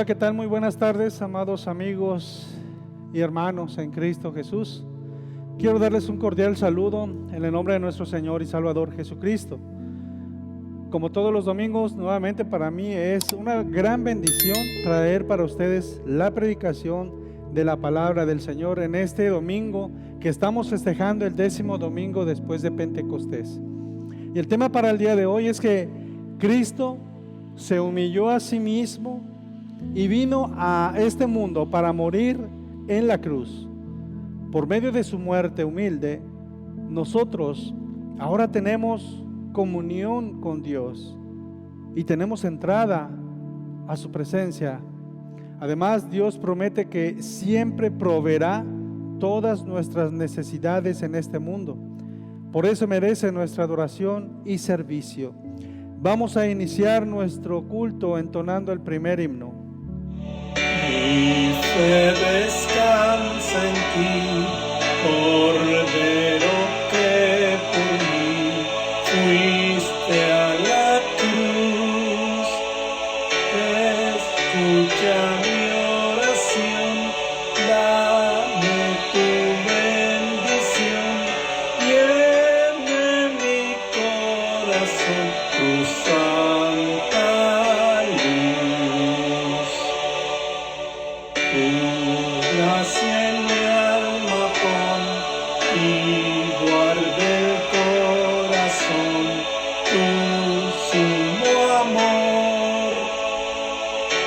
Hola, ¿qué tal? Muy buenas tardes, amados amigos y hermanos en Cristo Jesús. Quiero darles un cordial saludo en el nombre de nuestro Señor y Salvador Jesucristo. Como todos los domingos, nuevamente para mí es una gran bendición traer para ustedes la predicación de la palabra del Señor en este domingo que estamos festejando el 10º domingo después de Pentecostés. Y el tema para el día de hoy es que Cristo se humilló a sí mismo y vino a este mundo para morir en la cruz. Por medio de su muerte humilde, nosotros ahora tenemos comunión con Dios y tenemos entrada a su presencia. Además, Dios promete que siempre proveerá todas nuestras necesidades en este mundo. Por eso merece nuestra adoración y servicio. Vamos a iniciar nuestro culto entonando el primer himno. Mi fe descansa en ti, Cordero que por mí fuiste a la cruz. Escucha mi oración, dame tu bendición, llena mi corazón tu santa luz. Tu gracia en mi alma pon y guarda el corazón tu sumo amor.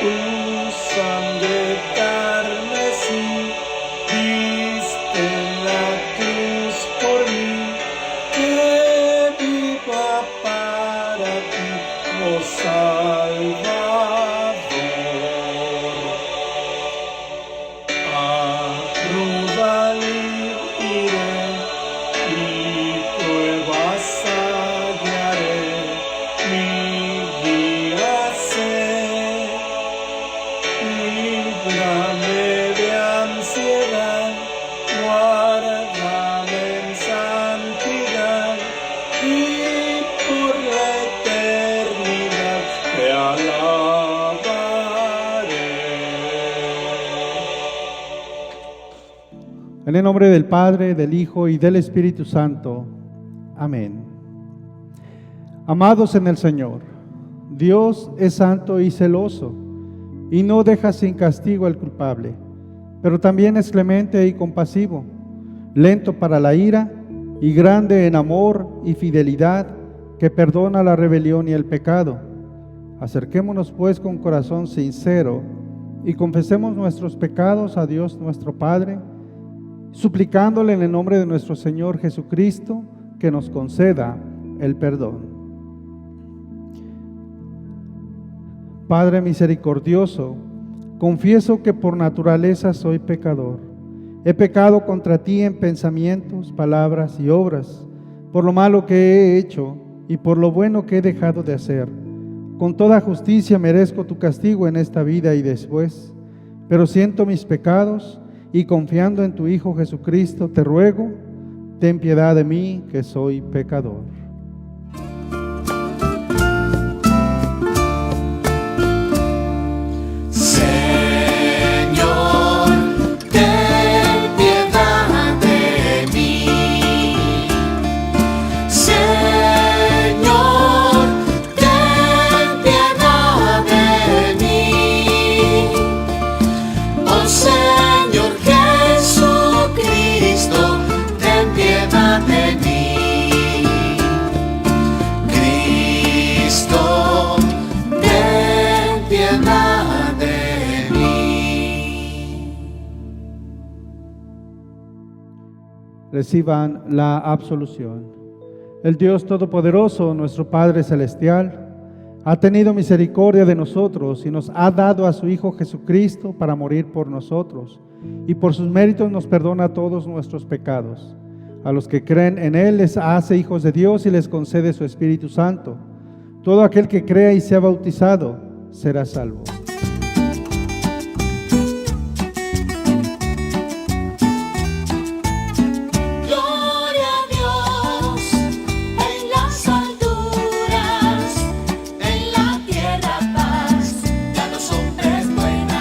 Tu sangre carmesí diste en la cruz por mí, que viva para ti, oh Salvador. A ruda iré y pruebas hallaré, mi guía sé. Líbrame de ansiedad, guárdame en santidad, y por la eternidad te alabaré. En el nombre del Padre, del Hijo y del Espíritu Santo. Amén. Amados en el Señor, Dios es santo y celoso, y no deja sin castigo al culpable, pero también es clemente y compasivo, lento para la ira y grande en amor y fidelidad, que perdona la rebelión y el pecado. Acerquémonos pues con corazón sincero y confesemos nuestros pecados a Dios nuestro Padre, suplicándole en el nombre de nuestro Señor Jesucristo que nos conceda el perdón. Padre misericordioso, confieso que por naturaleza soy pecador. He pecado contra ti en pensamientos, palabras y obras, por lo malo que he hecho y por lo bueno que he dejado de hacer. Con toda justicia merezco tu castigo en esta vida y después, pero siento mis pecados y confiando en tu Hijo Jesucristo te ruego, ten piedad de mí que soy pecador. Reciban la absolución. El Dios Todopoderoso, nuestro Padre Celestial, ha tenido misericordia de nosotros y nos ha dado a su Hijo Jesucristo para morir por nosotros, y por sus méritos nos perdona todos nuestros pecados. A los que creen en Él les hace hijos de Dios y les concede su Espíritu Santo. Todo aquel que crea y sea bautizado será salvo. En la tierra paz, ya los hombres buenos.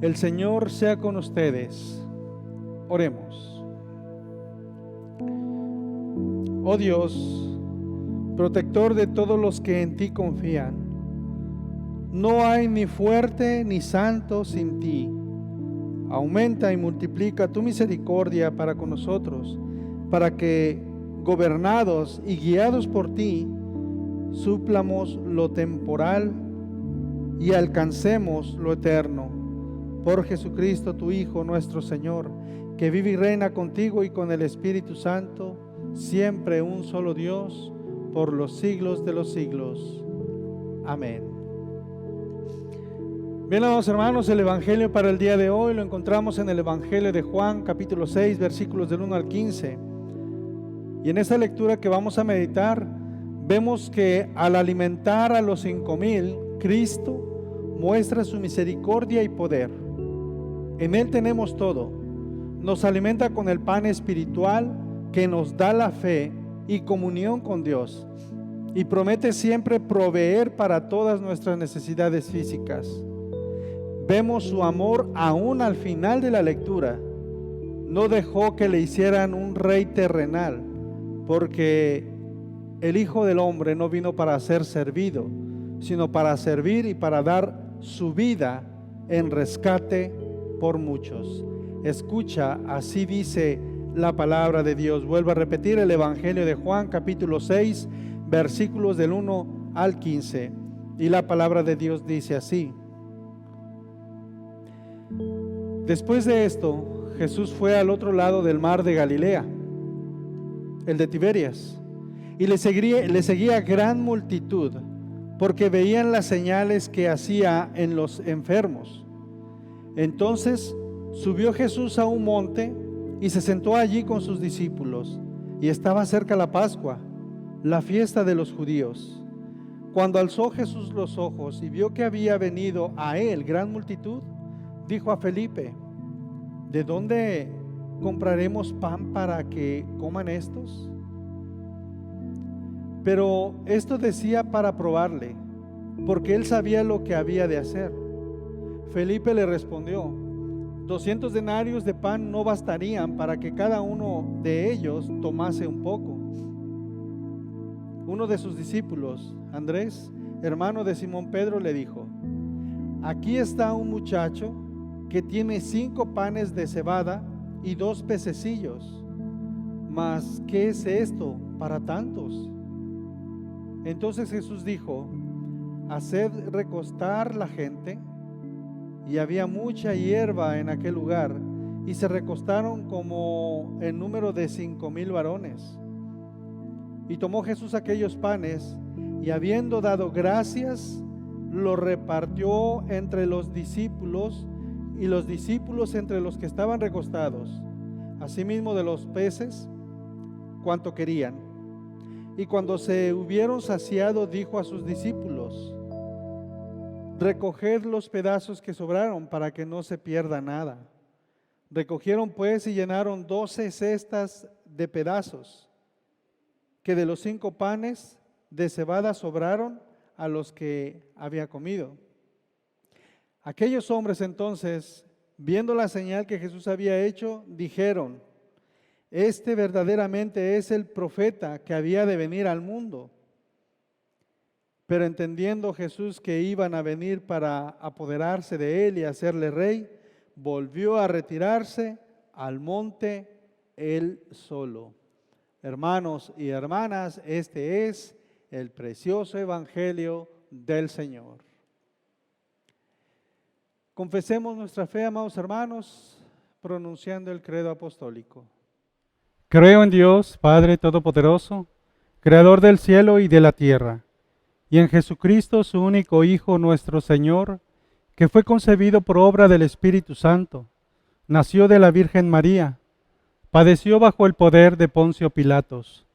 El Señor sea con ustedes. Oremos. Oh Dios, protector de todos los que en ti confían, no hay ni fuerte ni santo sin ti. Aumenta y multiplica tu misericordia para con nosotros, para que, gobernados y guiados por ti, suplamos lo temporal y alcancemos lo eterno. Por Jesucristo, tu Hijo, nuestro Señor, que vive y reina contigo y con el Espíritu Santo, siempre un solo Dios, por los siglos de los siglos. Amén. Bien, amados hermanos, el Evangelio para el día de hoy lo encontramos en el Evangelio de Juan, capítulo 6, versículos del 1 al 15. Y en esta lectura que vamos a meditar, vemos que al alimentar a los 5,000, Cristo muestra su misericordia y poder. En Él tenemos todo. Nos alimenta con el pan espiritual que nos da la fe y comunión con Dios, y promete siempre proveer para todas nuestras necesidades físicas. Vemos su amor aún al final de la lectura. No dejó que le hicieran un rey terrenal, porque el Hijo del Hombre no vino para ser servido, sino para servir y para dar su vida en rescate por muchos. Escucha, así dice la palabra de Dios. Vuelvo a repetir el Evangelio de Juan, capítulo 6, versículos del 1 al 15. Y la palabra de Dios dice así: Después de esto, Jesús fue al otro lado del mar de Galilea, el de Tiberias, y le seguía gran multitud, porque veían las señales que hacía en los enfermos. Entonces subió Jesús a un monte y se sentó allí con sus discípulos, y estaba cerca la Pascua, la fiesta de los judíos. Cuando alzó Jesús los ojos y vio que había venido a él gran multitud, dijo a Felipe: ¿de dónde compraremos pan para que coman estos? Pero esto decía para probarle, porque él sabía lo que había de hacer. Felipe le respondió: 200 denarios de pan no bastarían para que cada uno de ellos tomase un poco. Uno de sus discípulos, Andrés, hermano de Simón Pedro, le dijo: aquí está un muchacho que tiene 5 panes de cebada y 2 pececillos. Mas, ¿qué es esto para tantos? Entonces Jesús dijo: haced recostar la gente. Y había mucha hierba en aquel lugar, y se recostaron como en número de 5,000 varones. Y tomó Jesús aquellos panes, y habiendo dado gracias, los repartió entre los discípulos, y los discípulos entre los que estaban recostados, asimismo de los peces, cuanto querían. Y cuando se hubieron saciado, dijo a sus discípulos: recoged los pedazos que sobraron para que no se pierda nada. Recogieron pues y llenaron 12 cestas de pedazos, que de los 5 panes de cebada sobraron a los que había comido. Aquellos hombres entonces, viendo la señal que Jesús había hecho, dijeron: este verdaderamente es el profeta que había de venir al mundo. Pero entendiendo Jesús que iban a venir para apoderarse de él y hacerle rey, volvió a retirarse al monte él solo. Hermanos y hermanas, este es el precioso evangelio del Señor. Confesemos nuestra fe, amados hermanos, pronunciando el credo apostólico. Creo en Dios, Padre Todopoderoso, Creador del cielo y de la tierra, y en Jesucristo, su único Hijo, nuestro Señor, que fue concebido por obra del Espíritu Santo, nació de la Virgen María, padeció bajo el poder de Poncio Pilatos,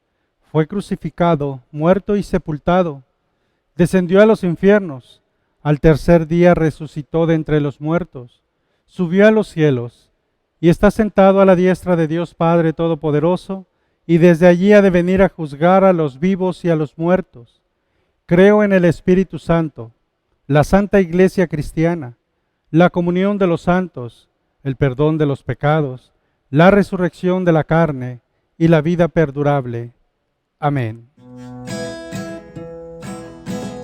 fue crucificado, muerto y sepultado, descendió a los infiernos, al tercer día resucitó de entre los muertos, subió a los cielos, y está sentado a la diestra de Dios Padre Todopoderoso, y desde allí ha de venir a juzgar a los vivos y a los muertos. Creo en el Espíritu Santo, la Santa Iglesia Cristiana, la comunión de los santos, el perdón de los pecados, la resurrección de la carne y la vida perdurable. Amén.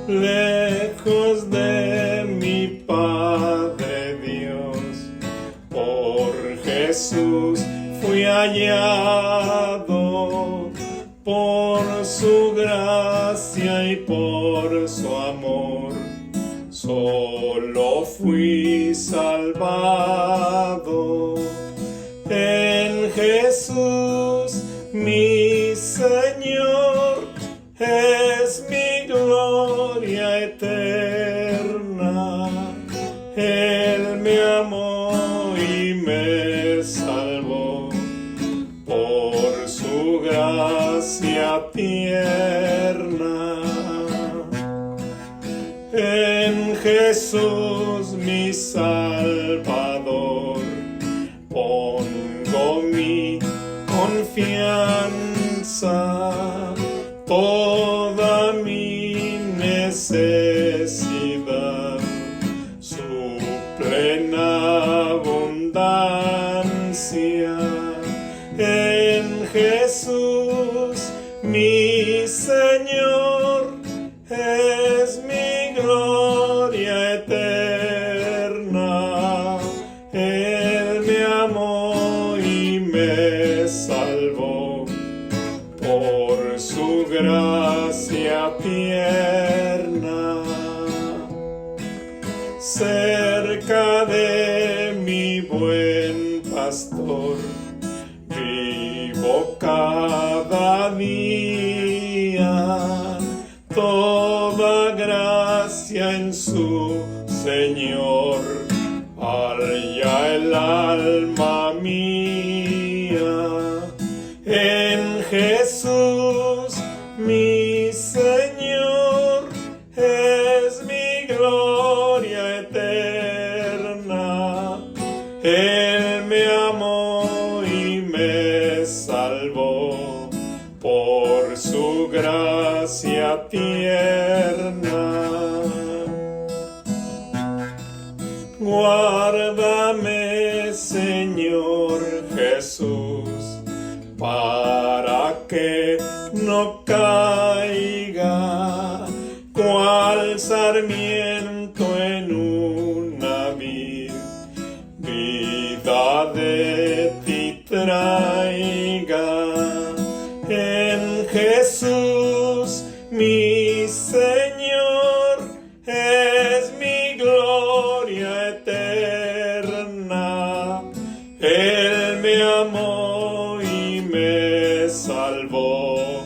Lejos de mi Padre Dios, por Jesús fui hallado, por su gracia y por su amor, solo fui salvado. En Jesús mi Señor es mi gloria eterna. Él me amó y me salvó por su gracia tierna. En Jesús mi Salvador pongo mi confianza, toda mi necesidad, su plena abundancia. En Jesús mi Señor es mi gloria eterna. Él me amó y me salvó por su gracia tierna. Cerca de mi buen pastor vivo cada día, toda gracia en su Señor halla el alma mía. En Jesús mi Señor es mi gloria eterna. Él me amó y me salvó por su gracia tierna. Guárdame, Señor Jesús, para que no caiga cual sarmiento en una vid. Vida de ti traiga. En Jesús mi Señor es mi gloria eterna. Él me amó y me salvó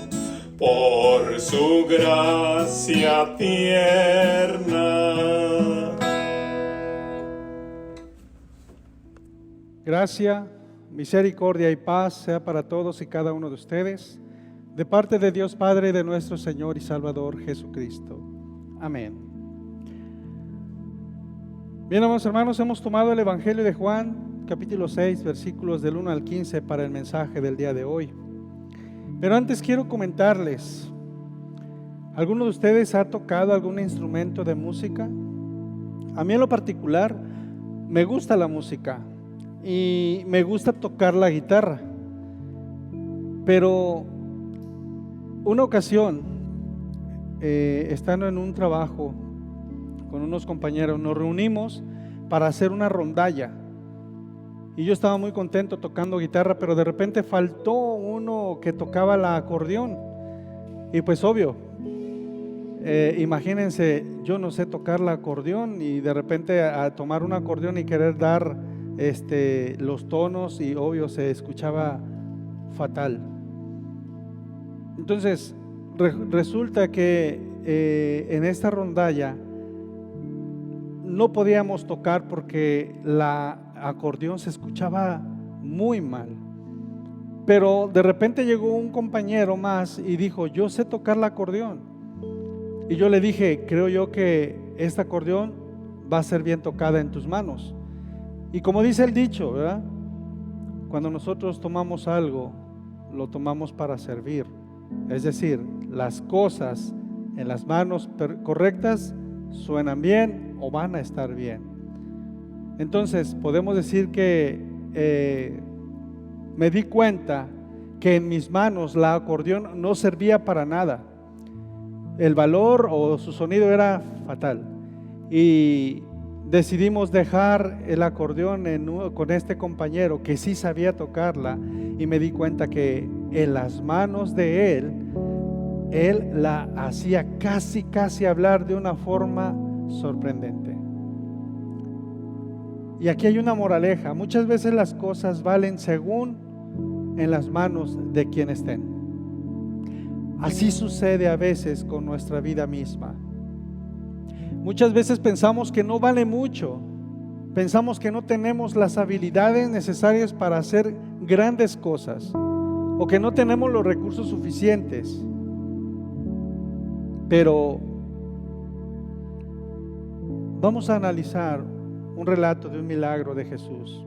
por su gracia tierna. Gracia, misericordia y paz sea para todos y cada uno de ustedes, de parte de Dios Padre y de nuestro Señor y Salvador Jesucristo. Amén. Bien, amados hermanos, hemos tomado el Evangelio de Juan, capítulo 6, versículos del 1 al 15 para el mensaje del día de hoy. Pero antes quiero comentarles, ¿alguno de ustedes ha tocado algún instrumento de música? A mí en lo particular me gusta la música y me gusta tocar la guitarra, pero una ocasión, estando en un trabajo con unos compañeros, nos reunimos para hacer una rondalla y yo estaba muy contento tocando guitarra, pero de repente faltó uno que tocaba la acordeón y pues obvio, imagínense, yo no sé tocar la acordeón y de repente a tomar un acordeón y querer dar los tonos y obvio se escuchaba fatal. Entonces resulta que en esta rondalla no podíamos tocar porque la acordeón se escuchaba muy mal. Pero de repente llegó un compañero más y dijo, yo sé tocar la acordeón. Y yo le dije, creo yo que esta acordeón va a ser bien tocada en tus manos. Y como dice el dicho, ¿verdad? Cuando nosotros tomamos algo, lo tomamos para servir. Es decir, las cosas en las manos correctas suenan bien o van a estar bien. Entonces podemos decir que me di cuenta que en mis manos la acordeón no servía para nada. El valor o su sonido era fatal. Y decidimos dejar el acordeón con este compañero que sí sabía tocarla, y me di cuenta que en las manos de él la hacía casi hablar de una forma sorprendente. Y aquí hay una moraleja: muchas veces las cosas valen según en las manos de quien estén. Así sucede a veces con nuestra vida misma. Muchas veces pensamos que no vale mucho, pensamos que no tenemos las habilidades necesarias para hacer grandes cosas, o que no tenemos los recursos suficientes. Pero vamos a analizar un relato de un milagro de Jesús,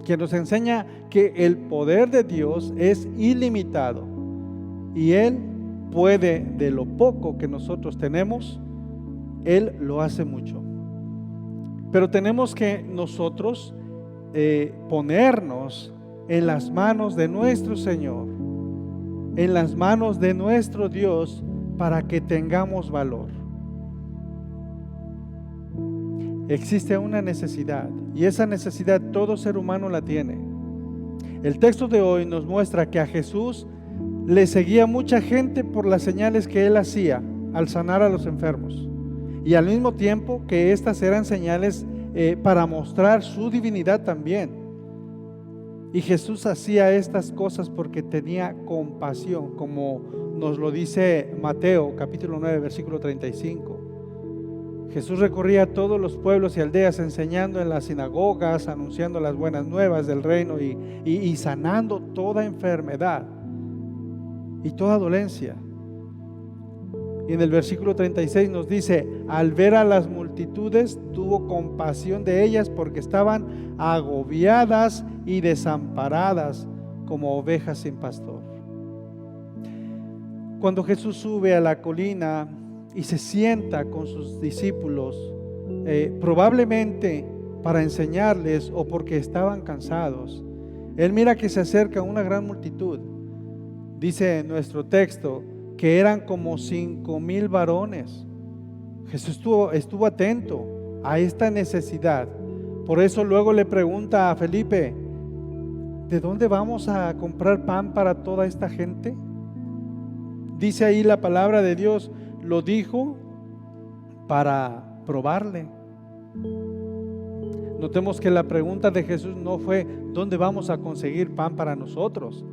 que nos enseña que el poder de Dios es ilimitado y Él puede, de lo poco que nosotros tenemos, Él lo hace mucho. Pero tenemos que nosotros ponernos en las manos de nuestro Señor, en las manos de nuestro Dios, para que tengamos valor. Existe una necesidad, y esa necesidad todo ser humano la tiene. El texto de hoy nos muestra que a Jesús le seguía mucha gente por las señales que Él hacía al sanar a los enfermos, y al mismo tiempo que estas eran señales para mostrar su divinidad también. Y Jesús hacía estas cosas porque tenía compasión, como nos lo dice Mateo capítulo 9 versículo 35. Jesús recorría todos los pueblos y aldeas, enseñando en las sinagogas, anunciando las buenas nuevas del reino y sanando toda enfermedad y toda dolencia. Y en el versículo 36 nos dice: al ver a las multitudes, tuvo compasión de ellas, porque estaban agobiadas y desamparadas como ovejas sin pastor. Cuando Jesús sube a la colina y se sienta con sus discípulos, probablemente para enseñarles o porque estaban cansados, Él mira que se acerca una gran multitud. Dice nuestro texto que eran como 5,000 varones. Jesús estuvo atento a esta necesidad. Por eso luego le pregunta a Felipe: ¿de dónde vamos a comprar pan para toda esta gente? Dice ahí la palabra de Dios, lo dijo para probarle. Notemos que la pregunta de Jesús no fue ¿dónde vamos a conseguir pan para nosotros?,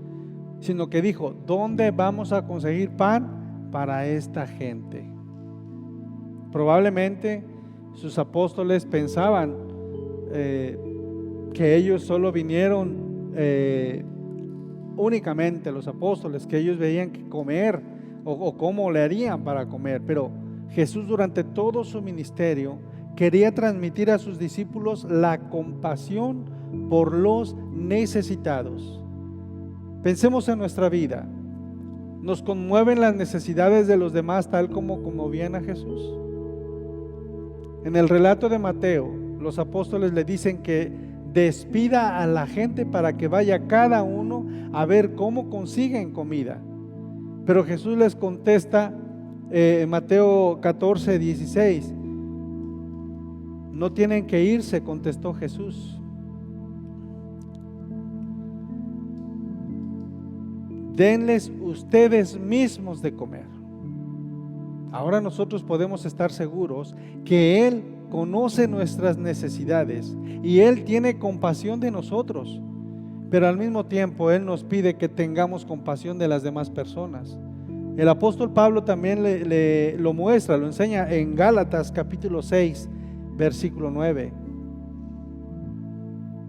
sino que dijo: ¿dónde vamos a conseguir pan para esta gente? Probablemente sus apóstoles pensaban que ellos solo vinieron únicamente los apóstoles, que ellos veían que comer o cómo le harían para comer. Pero Jesús, durante todo su ministerio, quería transmitir a sus discípulos la compasión por los necesitados. Pensemos en nuestra vida. ¿Nos conmueven las necesidades de los demás tal como conmovían a Jesús? En el relato de Mateo, los apóstoles le dicen que despida a la gente para que vaya cada uno a ver cómo consiguen comida. Pero Jesús les contesta en Mateo 14, 16: no tienen que irse, contestó Jesús. Denles ustedes mismos de comer. Ahora nosotros podemos estar seguros que Él conoce nuestras necesidades y Él tiene compasión de nosotros, pero al mismo tiempo Él nos pide que tengamos compasión de las demás personas. El apóstol Pablo también lo muestra, lo enseña en Gálatas capítulo 6 versículo 9.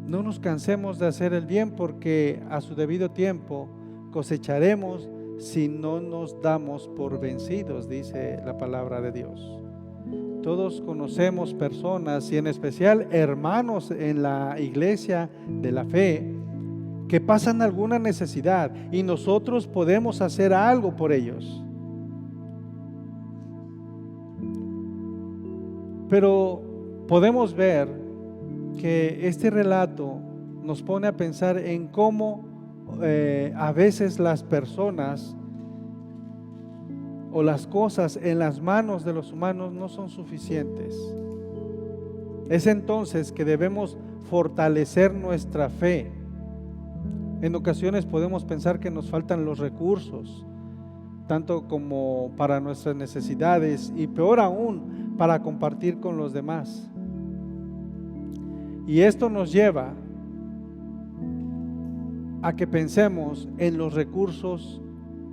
No nos cansemos de hacer el bien, porque a su debido tiempo cosecharemos si no nos damos por vencidos, dice la palabra de Dios. Todos conocemos personas, y en especial hermanos en la iglesia de la fe, que pasan alguna necesidad y nosotros podemos hacer algo por ellos. Pero podemos ver que este relato nos pone a pensar en cómo a veces las personas o las cosas en las manos de los humanos no son suficientes. Es entonces que debemos fortalecer nuestra fe. En ocasiones podemos pensar que nos faltan los recursos, tanto como para nuestras necesidades y peor aún para compartir con los demás. Y esto nos lleva a que pensemos en los recursos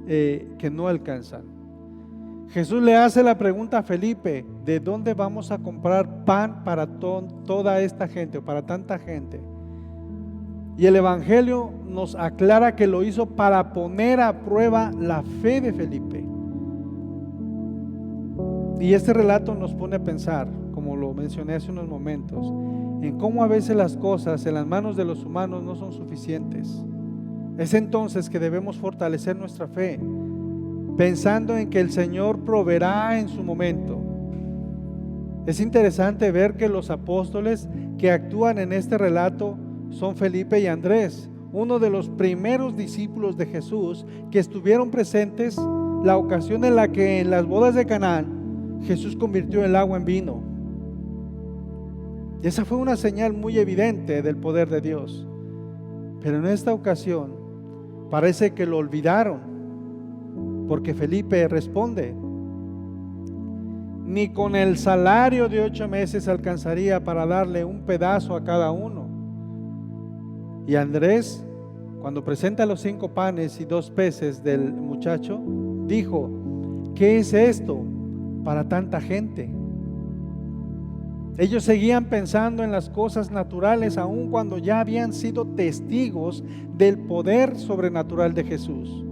que no alcanzan. Jesús le hace la pregunta a Felipe: ¿de dónde vamos a comprar pan para toda esta gente o para tanta gente? Y el Evangelio nos aclara que lo hizo para poner a prueba la fe de Felipe. Y este relato nos pone a pensar, como lo mencioné hace unos momentos, en cómo a veces las cosas en las manos de los humanos no son suficientes. Es entonces que debemos fortalecer nuestra fe, pensando en que el Señor proveerá en su momento. Es interesante ver que los apóstoles que actúan en este relato son Felipe y Andrés, uno de los primeros discípulos de Jesús que estuvieron presentes la ocasión en la que en las bodas de Canaán Jesús convirtió el agua en vino. Y esa fue una señal muy evidente del poder de Dios. Pero en esta ocasión parece que lo olvidaron, porque Felipe responde: ni con el salario de 8 meses alcanzaría para darle un pedazo a cada uno. Y Andrés, cuando presenta los 5 panes y 2 peces del muchacho, dijo: ¿qué es esto para tanta gente? Ellos seguían pensando en las cosas naturales, aun cuando ya habían sido testigos del poder sobrenatural de Jesús.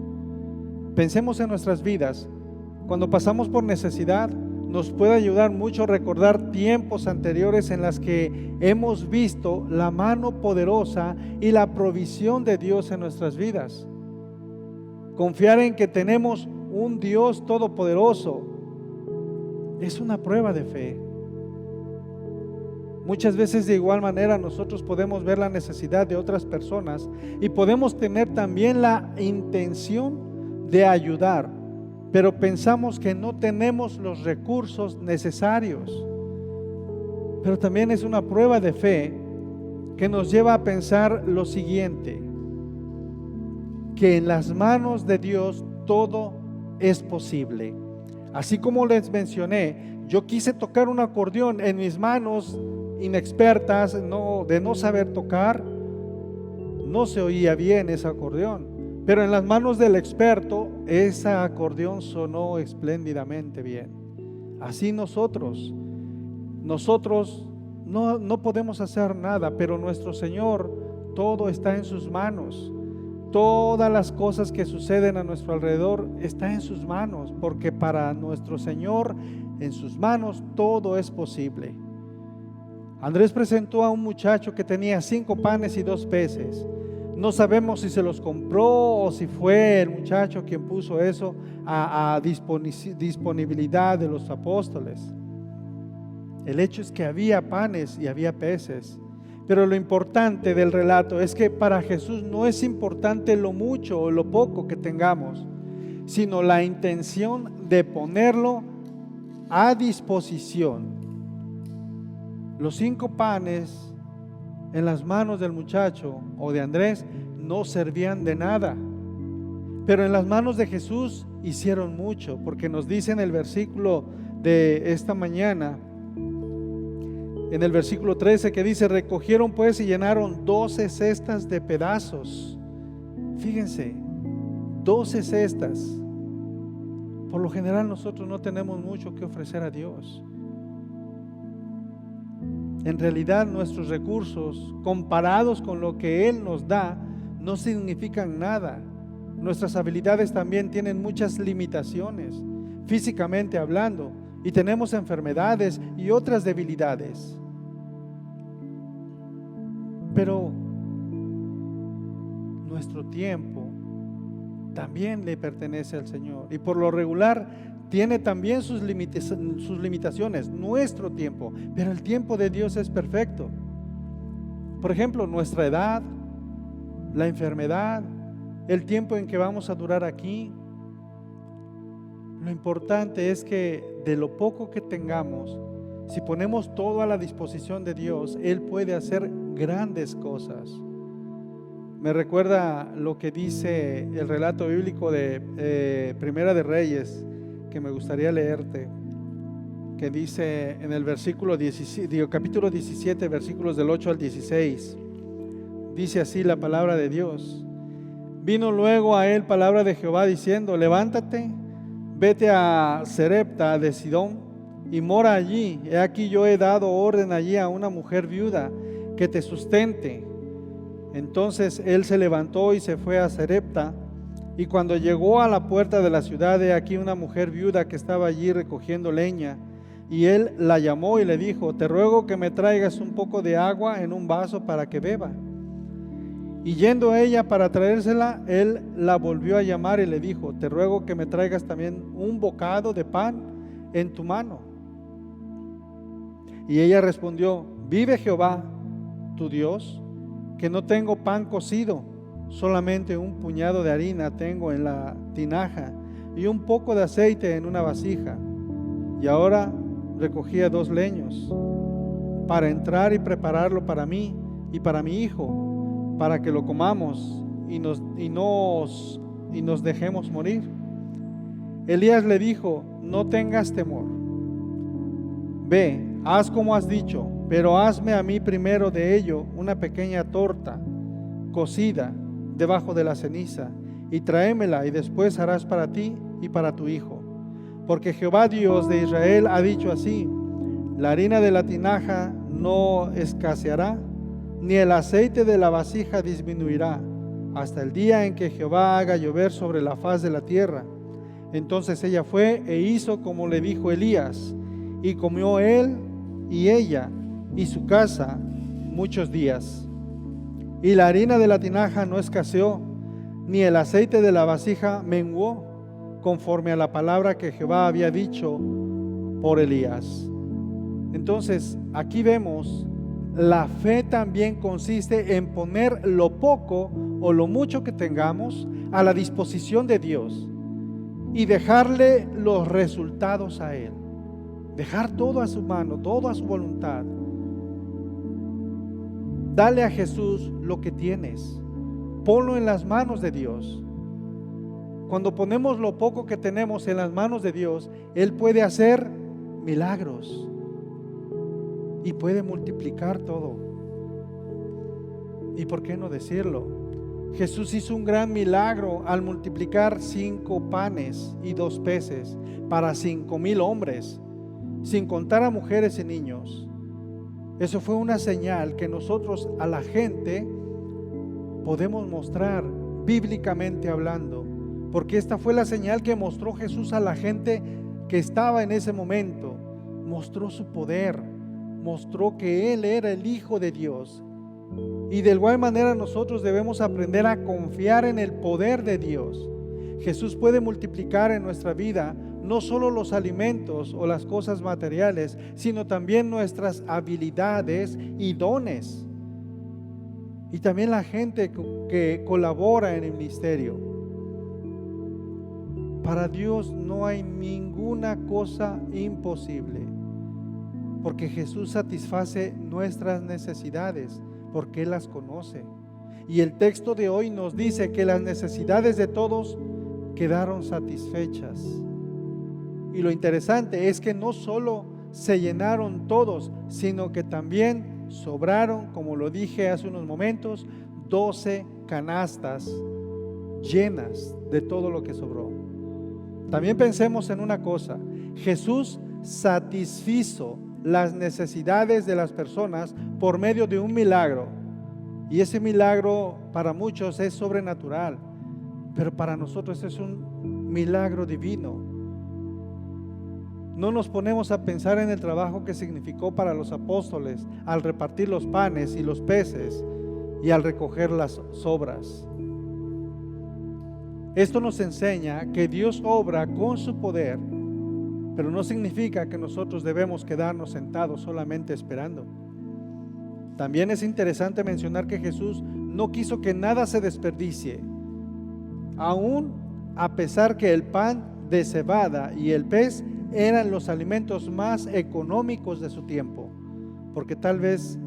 Pensemos en nuestras vidas. Cuando pasamos por necesidad, nos puede ayudar mucho recordar tiempos anteriores en las que hemos visto la mano poderosa y la provisión de Dios en nuestras vidas. Confiar en que tenemos un Dios todopoderoso es una prueba de fe. Muchas veces de igual manera nosotros podemos ver la necesidad de otras personas y podemos tener también la intención de ayudar, pero pensamos que no tenemos los recursos necesarios. Pero también es una prueba de fe que nos lleva a pensar lo siguiente: que en las manos de Dios todo es posible. Así como les mencioné, yo quise tocar un acordeón en mis manos inexpertas, de no saber tocar, no se oía bien ese acordeón, pero en las manos del experto ese acordeón sonó espléndidamente bien. Así nosotros no podemos hacer nada, pero nuestro Señor, todo está en sus manos. Todas las cosas que suceden a nuestro alrededor están en sus manos, porque para nuestro Señor, en sus manos todo es posible. Andrés presentó a un muchacho que tenía 5 panes y 2 peces. No sabemos si se los compró o si fue el muchacho quien puso eso a disponibilidad de los apóstoles. El hecho es que había panes y había peces. Pero lo importante del relato es que para Jesús no es importante lo mucho o lo poco que tengamos, sino la intención de ponerlo a disposición. Los 5 panes en las manos del muchacho o de Andrés no servían de nada, pero en las manos de Jesús hicieron mucho, porque nos dice en el versículo de esta mañana, en el versículo 13, que dice: recogieron pues y llenaron 12 cestas de pedazos. Fíjense, 12 cestas. Por lo general nosotros no tenemos mucho que ofrecer a Dios. En realidad nuestros recursos, comparados con lo que Él nos da, no significan nada. Nuestras habilidades también tienen muchas limitaciones, físicamente hablando, y tenemos enfermedades y otras debilidades. Pero nuestro tiempo también le pertenece al Señor, y por lo regular tiene también sus limitaciones, nuestro tiempo, pero el tiempo de Dios es perfecto. Por ejemplo, nuestra edad, la enfermedad, el tiempo en que vamos a durar aquí. Lo importante es que de lo poco que tengamos, si ponemos todo a la disposición de Dios, Él puede hacer grandes cosas. Me recuerda lo que dice el relato bíblico de Primera de Reyes, que me gustaría leerte, que dice en el capítulo 17, versículos del 8 al 16. Dice así la palabra de Dios: vino luego a él palabra de Jehová diciendo: levántate, vete a Sarepta de Sidón y mora allí. He aquí yo he dado orden allí a una mujer viuda que te sustente. Entonces él se levantó y se fue a Sarepta, y cuando llegó a la puerta de la ciudad, he aquí una mujer viuda que estaba allí recogiendo leña, y él la llamó y le dijo: te ruego que me traigas un poco de agua en un vaso para que beba. Y yendo ella para traérsela, él la volvió a llamar y le dijo: te ruego que me traigas también un bocado de pan en tu mano. Y ella respondió: vive Jehová tu Dios, que no tengo pan cocido, solamente un puñado de harina tengo en la tinaja y un poco de aceite en una vasija. Y ahora recogía 2 leños para entrar y prepararlo para mí y para mi hijo, para que lo comamos y nos dejemos morir. Elías le dijo: no tengas temor, ve, haz como has dicho, pero hazme a mí primero de ello una pequeña torta cocida debajo de la ceniza, y tráemela, y después harás para ti y para tu hijo. Porque Jehová Dios de Israel ha dicho así: la harina de la tinaja no escaseará, ni el aceite de la vasija disminuirá, hasta el día en que Jehová haga llover sobre la faz de la tierra. Entonces ella fue e hizo como le dijo Elías, y comió él y ella y su casa muchos días. Y la harina de la tinaja no escaseó, ni el aceite de la vasija menguó, conforme a la palabra que Jehová había dicho por Elías. Entonces, aquí vemos, la fe también consiste en poner lo poco o lo mucho que tengamos a la disposición de Dios y dejarle los resultados a Él. Dejar todo a su mano, todo a su voluntad. Dale a Jesús lo que tienes. Ponlo en las manos de Dios. Cuando ponemos lo poco que tenemos en las manos de Dios, Él puede hacer milagros y puede multiplicar todo. ¿Y por qué no decirlo? Jesús hizo un gran milagro al multiplicar 5 panes y 2 peces para 5,000 hombres, sin contar a mujeres y niños. Eso fue una señal que nosotros a la gente podemos mostrar bíblicamente hablando, porque esta fue la señal que mostró Jesús a la gente que estaba en ese momento. Mostró su poder, mostró que Él era el Hijo de Dios. Y de igual manera nosotros debemos aprender a confiar en el poder de Dios. Jesús puede multiplicar en nuestra vida no solo los alimentos o las cosas materiales, sino también nuestras habilidades y dones. Y también la gente que colabora en el ministerio. Para Dios no hay ninguna cosa imposible, porque Jesús satisface nuestras necesidades, porque Él las conoce. Y el texto de hoy nos dice que las necesidades de todos quedaron satisfechas. Y lo interesante es que no solo se llenaron todos, sino que también sobraron, como lo dije hace unos momentos, 12 canastas llenas de todo lo que sobró. También pensemos en una cosa: Jesús satisfizo las necesidades de las personas por medio de un milagro, y ese milagro para muchos es sobrenatural, pero para nosotros es un milagro divino. No nos ponemos a pensar en el trabajo que significó para los apóstoles al repartir los panes y los peces y al recoger las sobras. Esto nos enseña que Dios obra con su poder, pero no significa que nosotros debemos quedarnos sentados solamente esperando. También es interesante mencionar que Jesús no quiso que nada se desperdicie, aún a pesar que el pan de cebada y el pez eran los alimentos más económicos de su tiempo, porque tal vez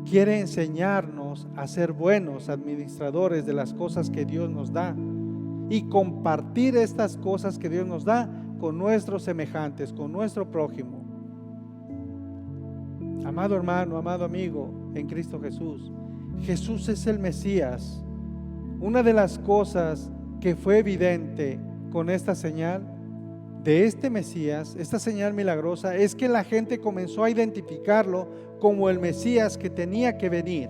quiere enseñarnos a ser buenos administradores de las cosas que Dios nos da y compartir estas cosas que Dios nos da con nuestros semejantes, con nuestro prójimo. Amado hermano, amado amigo en Cristo Jesús, Jesús es el Mesías. Una de las cosas que fue evidente con esta señal de este Mesías, esta señal milagrosa, es que la gente comenzó a identificarlo como el Mesías que tenía que venir.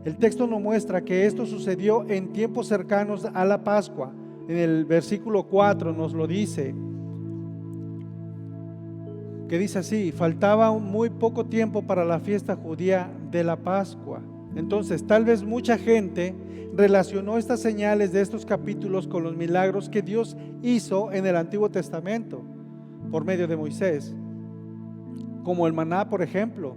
El texto nos muestra que esto sucedió en tiempos cercanos a la Pascua. En el versículo 4 nos lo dice, que dice así: faltaba muy poco tiempo para la fiesta judía de la Pascua. Entonces, tal vez mucha gente relacionó estas señales de estos capítulos con los milagros que Dios hizo en el Antiguo Testamento por medio de Moisés, como el maná, por ejemplo.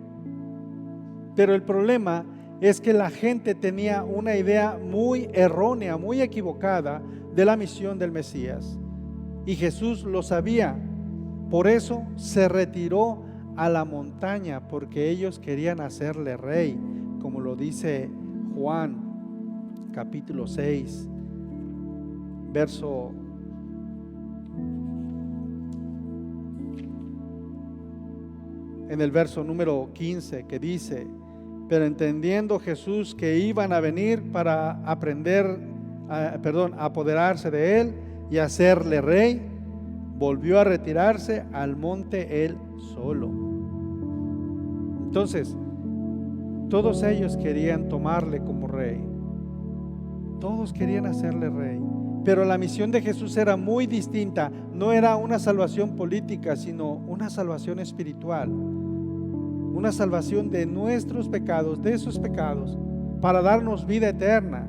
Pero el problema es que la gente tenía una idea muy errónea, muy equivocada de la misión del Mesías, y Jesús lo sabía. Por eso se retiró a la montaña, porque ellos querían hacerle rey, como lo dice Juan capítulo 6, en el verso número 15, que dice: pero entendiendo Jesús que iban a venir para apoderarse de él y hacerle rey, volvió a retirarse al monte él solo. Entonces, todos ellos querían tomarle como rey, todos querían hacerle rey, pero la misión de Jesús era muy distinta. No era una salvación política, sino una salvación espiritual, una salvación de nuestros pecados, de sus pecados, para darnos vida eterna.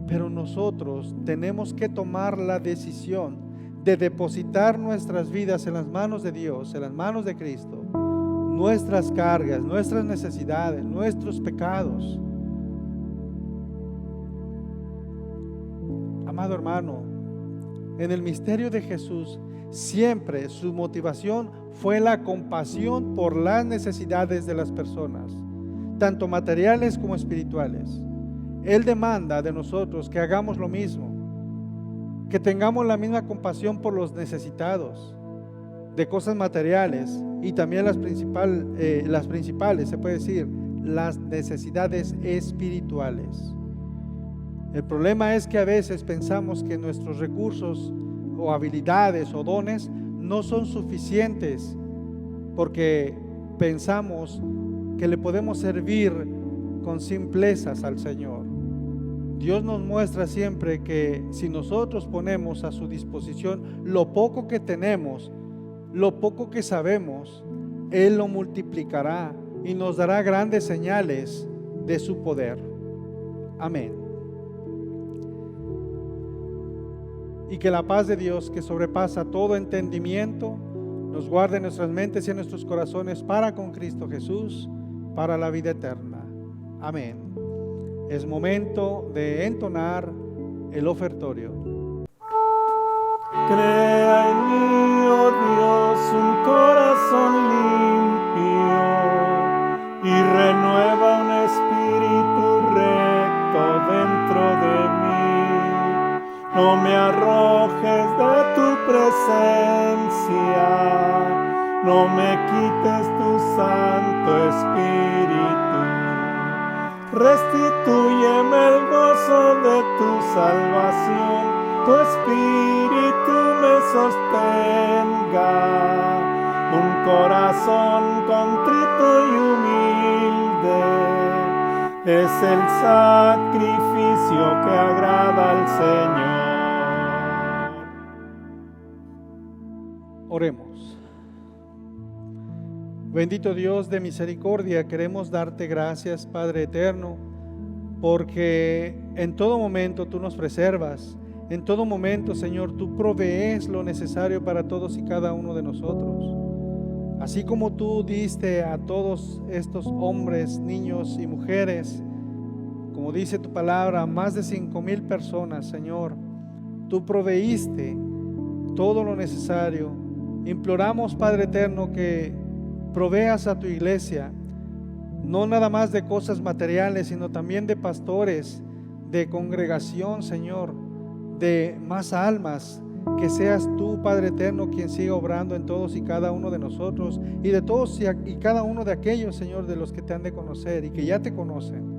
Pero nosotros tenemos que tomar la decisión de depositar nuestras vidas en las manos de Dios, en las manos de Cristo, nuestras cargas, nuestras necesidades, nuestros pecados. Amado hermano, en el misterio de Jesús, siempre su motivación fue la compasión por las necesidades de las personas, tanto materiales como espirituales. Él demanda de nosotros que hagamos lo mismo, que tengamos la misma compasión por los necesitados de cosas materiales, y también las principales, se puede decir, las necesidades espirituales. El problema es que a veces pensamos que nuestros recursos o habilidades o dones no son suficientes, porque pensamos que le podemos servir con simplezas al Señor. Dios nos muestra siempre que si nosotros ponemos a su disposición lo poco que tenemos, lo poco que sabemos, Él lo multiplicará y nos dará grandes señales de su poder. Amén. Y que la paz de Dios, que sobrepasa todo entendimiento, nos guarde en nuestras mentes y en nuestros corazones para con Cristo Jesús, para la vida eterna. Amén. Es momento de entonar el ofertorio. Crea en mí, oh Dios, un corazón limpio y renueva un espíritu recto dentro de mí. No me arrojes de tu presencia, no me quites tu Santo Espíritu. Restitúyeme el gozo de tu salvación, tu Espíritu me sostenga. Un corazón contrito y humilde es el sacrificio que agrada al Señor. Oremos. Bendito Dios de misericordia, queremos darte gracias, Padre eterno, porque en todo momento tú nos preservas. En todo momento, Señor, tú provees lo necesario para todos y cada uno de nosotros. Así como tú diste a todos estos hombres, niños y mujeres, como dice tu palabra, más de 5,000 personas, Señor, tú proveíste todo lo necesario. Imploramos, Padre eterno, que proveas a tu iglesia, no nada más de cosas materiales, sino también de pastores, de congregación, Señor, de más almas. Que seas tú, Padre eterno, quien siga obrando en todos y cada uno de nosotros, y de todos y cada uno de aquellos, Señor, de los que te han de conocer y que ya te conocen.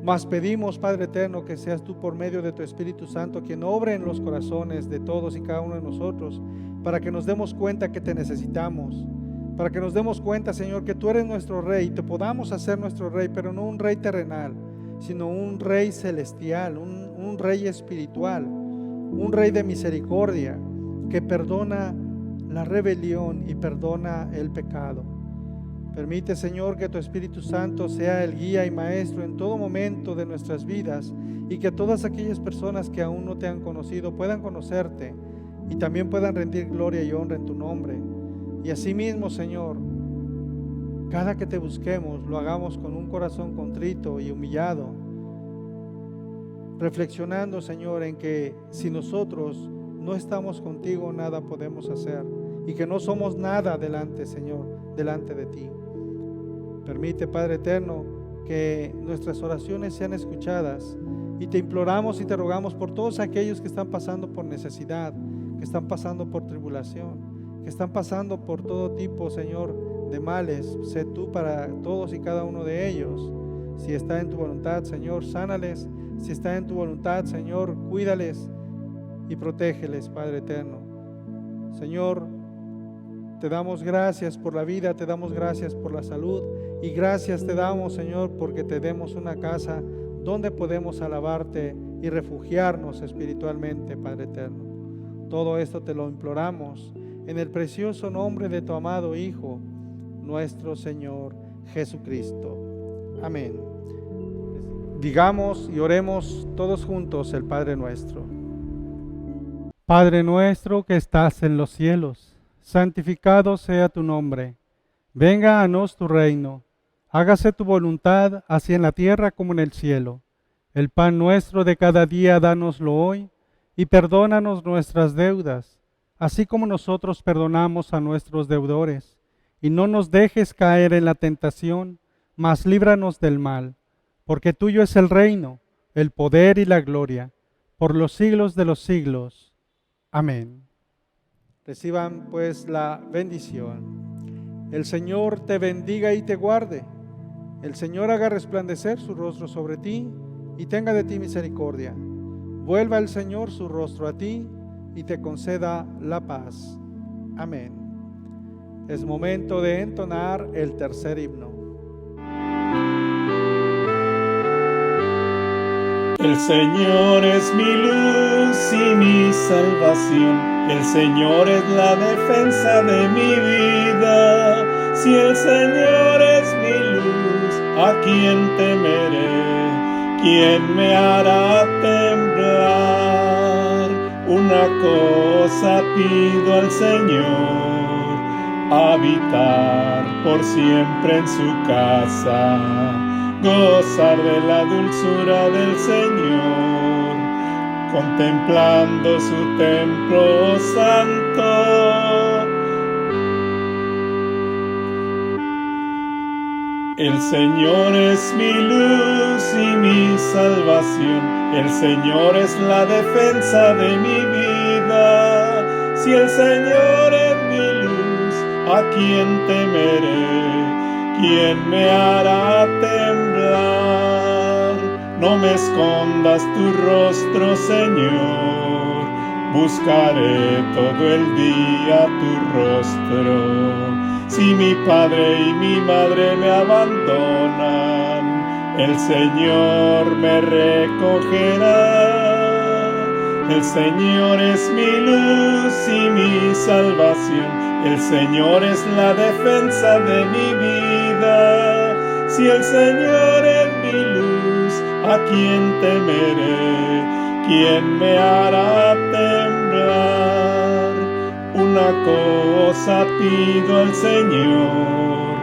Mas pedimos, Padre eterno, que seas tú por medio de tu Espíritu Santo quien obre en los corazones de todos y cada uno de nosotros, para que nos demos cuenta que te necesitamos, para que nos demos cuenta, Señor, que tú eres nuestro Rey y te podamos hacer nuestro Rey, pero no un Rey terrenal, sino un Rey celestial, un Rey espiritual, un Rey de misericordia que perdona la rebelión y perdona el pecado. Permite, Señor, que tu Espíritu Santo sea el guía y maestro en todo momento de nuestras vidas, y que todas aquellas personas que aún no te han conocido puedan conocerte y también puedan rendir gloria y honra en tu nombre. Y asimismo, Señor, cada que te busquemos lo hagamos con un corazón contrito y humillado, reflexionando, Señor, en que si nosotros no estamos contigo, nada podemos hacer, y que no somos nada delante, Señor, delante de ti. Permite, Padre eterno, que nuestras oraciones sean escuchadas, y te imploramos y te rogamos por todos aquellos que están pasando por necesidad, que están pasando por tribulación, que están pasando por todo tipo, Señor, de males. Sé tú para todos y cada uno de ellos. Si está en tu voluntad, Señor, sánales. Si está en tu voluntad, Señor, cuídales y protégeles, Padre eterno. Señor, te damos gracias por la vida, te damos gracias por la salud, y gracias te damos, Señor, porque te demos una casa donde podemos alabarte y refugiarnos espiritualmente, Padre eterno. Todo esto te lo imploramos en el precioso nombre de tu amado Hijo, nuestro Señor Jesucristo. Amén. Digamos y oremos todos juntos el Padre nuestro. Padre nuestro que estás en los cielos, santificado sea tu nombre. Venga a nos tu reino. Hágase tu voluntad, así en la tierra como en el cielo. El pan nuestro de cada día dánoslo hoy, y perdónanos nuestras deudas, así como nosotros perdonamos a nuestros deudores. Y no nos dejes caer en la tentación, mas líbranos del mal. Porque tuyo es el reino, el poder y la gloria, por los siglos de los siglos. Amén. Reciban pues la bendición. El Señor te bendiga y te guarde. El Señor haga resplandecer su rostro sobre ti y tenga de ti misericordia. Vuelva el Señor su rostro a ti y te conceda la paz. Amén. Es momento de entonar el tercer himno. El Señor es mi luz y mi salvación, el Señor es la defensa de mi vida. Si el Señor es mi luz, ¿a quién temeré? ¿Quién me hará temblar? Una cosa pido al Señor, habitar por siempre en su casa, gozar de la dulzura del Señor, contemplando su templo santo. El Señor es mi luz y mi salvación, el Señor es la defensa de mi vida. Si el Señor es mi luz, ¿a quién temeré? ¿Quién me hará temblar? No me escondas tu rostro, Señor, buscaré todo el día tu rostro. Si mi padre y mi madre me abandonan, el Señor me recogerá. El Señor es mi luz y mi salvación, el Señor es la defensa de mi vida. Si el Señor es mi luz, ¿a quién temeré? ¿Quién me hará temblar? una cosa pido al Señor,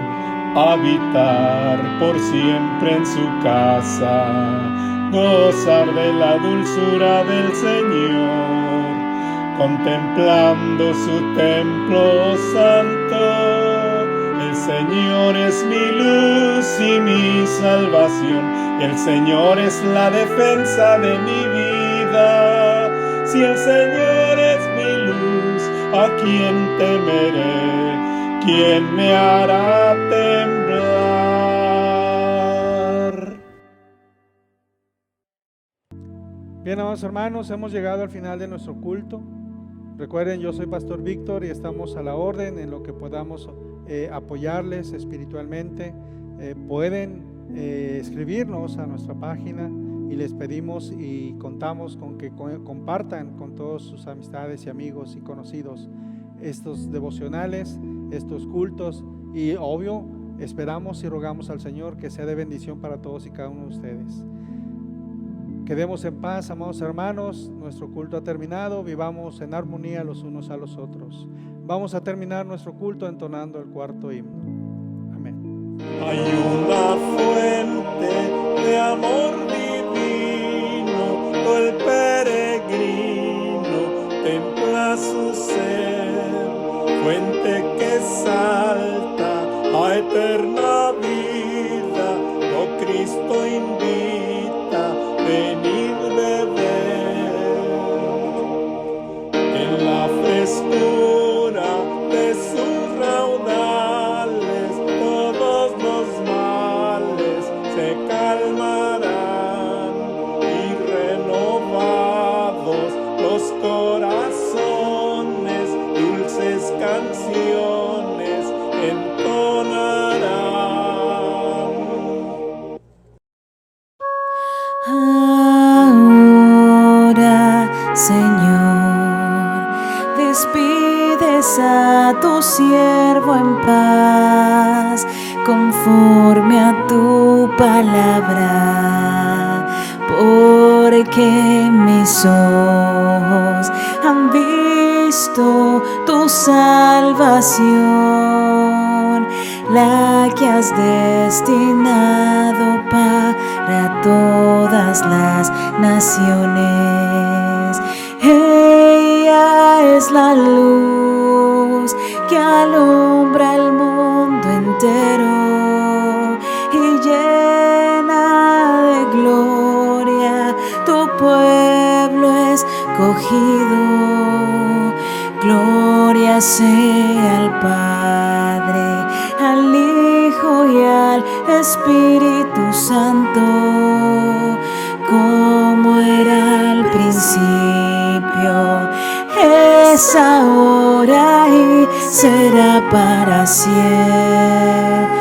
habitar por siempre en su casa, gozar de la dulzura del Señor, contemplando su templo santo. El Señor es mi luz y mi salvación, el Señor es la defensa de mi vida. Si el Señor es mi luz, ¿a quién temeré? ¿Quién me hará temblar? Bien, amados hermanos, hemos llegado al final de nuestro culto. Recuerden, yo soy Pastor Víctor y estamos a la orden en lo que podamos apoyarles espiritualmente. Pueden escribirnos a nuestra página y les pedimos y contamos con que compartan con todos sus amistades y amigos y conocidos estos devocionales, estos cultos, y obvio esperamos y rogamos al Señor que sea de bendición para todos y cada uno de ustedes. Quedemos en paz, amados hermanos. Nuestro culto ha terminado. Vivamos en armonía los unos a los otros. Vamos a terminar nuestro culto entonando el cuarto himno. Amén. Hay una fuente de amor divino, todo el peregrino templa su ser, fuente que salta a eterna vida, oh Cristo invita, venid beber. En la frescura de sus raudales todos los males se calmarán y renovados los corazones dulces canciones entonarán. Ahora, Señor, despides a tu siervo en paz, conforme a tu palabra, porque mis ojos han visto tu salvación, la que has destinado para todas las naciones. Ella es la luz que alumbra el mundo entero y llena de gloria tu pueblo escogido. Gloria sea al Padre, al Hijo y al Espíritu Santo, como era al principio, es ahora y será para siempre.